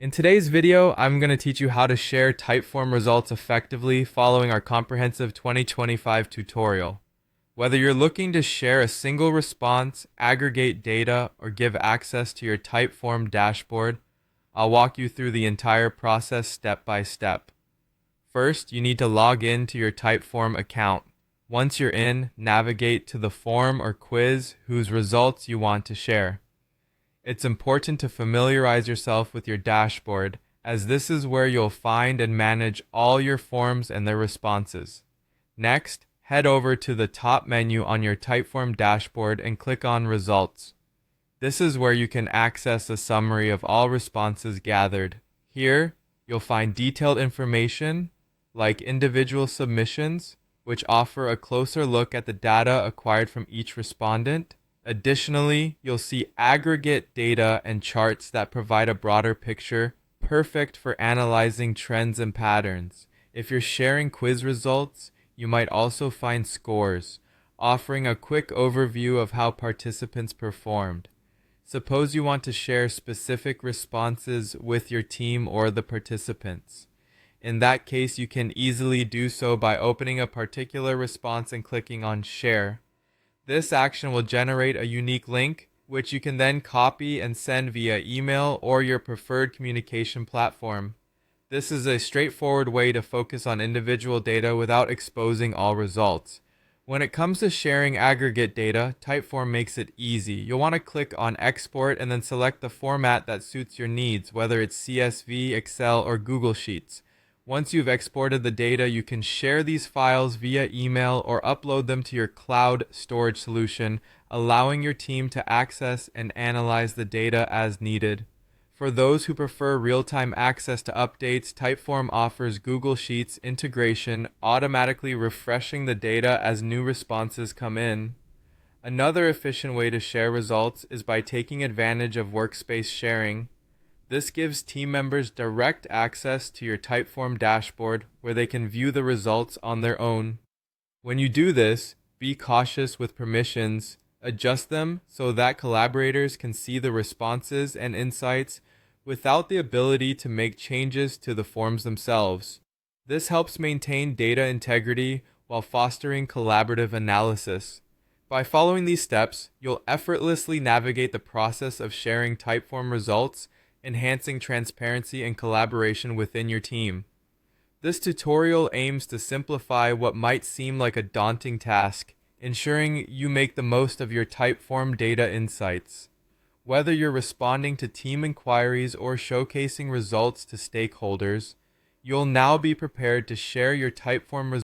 In today's video, I'm going to teach you how to share Typeform results effectively following our comprehensive 2025 tutorial. Whether you're looking to share a single response, aggregate data, or give access to your Typeform dashboard, I'll walk you through the entire process step by step. First, you need to log in to your Typeform account. Once you're in, navigate to the form or quiz whose results you want to share. It's important to familiarize yourself with your dashboard, as this is where you'll find and manage all your forms and their responses. Next, head over to the top menu on your Typeform dashboard and click on Results. This is where you can access a summary of all responses gathered. Here, you'll find detailed information like individual submissions, which offer a closer look at the data acquired from each respondent. Additionally, you'll see aggregate data and charts that provide a broader picture, perfect for analyzing trends and patterns. If you're sharing quiz results, you might also find scores, offering a quick overview of how participants performed. Suppose you want to share specific responses with your team or the participants. In that case, you can easily do so by opening a particular response and clicking on Share. This action will generate a unique link, which you can then copy and send via email or your preferred communication platform. This is a straightforward way to focus on individual data without exposing all results. When it comes to sharing aggregate data, Typeform makes it easy. You'll want to click on Export and then select the format that suits your needs, whether it's CSV, Excel, or Google Sheets. Once you've exported the data, you can share these files via email or upload them to your cloud storage solution, allowing your team to access and analyze the data as needed. For those who prefer real-time access to updates, Typeform offers Google Sheets integration, automatically refreshing the data as new responses come in. Another efficient way to share results is by taking advantage of workspace sharing. This gives team members direct access to your Typeform dashboard where they can view the results on their own. When you do this, be cautious with permissions. Adjust them so that collaborators can see the responses and insights without the ability to make changes to the forms themselves. This helps maintain data integrity while fostering collaborative analysis. By following these steps, you'll effortlessly navigate the process of sharing Typeform results, enhancing transparency and collaboration within your team. This tutorial aims to simplify what might seem like a daunting task, ensuring you make the most of your Typeform data insights. Whether you're responding to team inquiries or showcasing results to stakeholders, you'll now be prepared to share your Typeform results